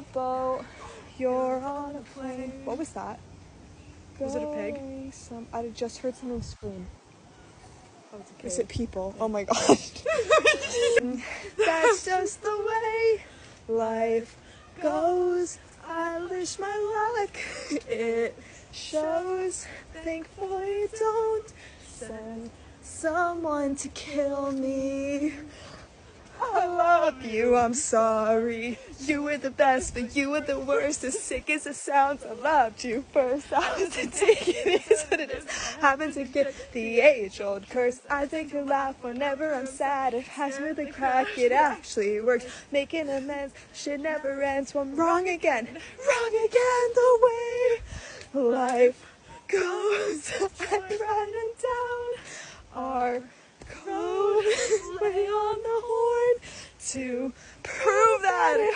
a boat, you're on a plane. What was that? Was it a pig? I just heard something scream. Oh, it's a pig. Is it people? Oh my gosh. That's just the way life goes. I wish my luck it shows. Thankfully don't send someone to kill me. I love you, I'm sorry. You were the best, but you were the worst. As sick as it sounds, I loved you first. I was a ticket, it is what it is. Happen to get the age-old curse. I take a laugh whenever I'm sad. It has with a crack, it actually works. Making amends, shit never ends. So I'm wrong again the way life goes. I'm running down our code, lay on the horn to prove that it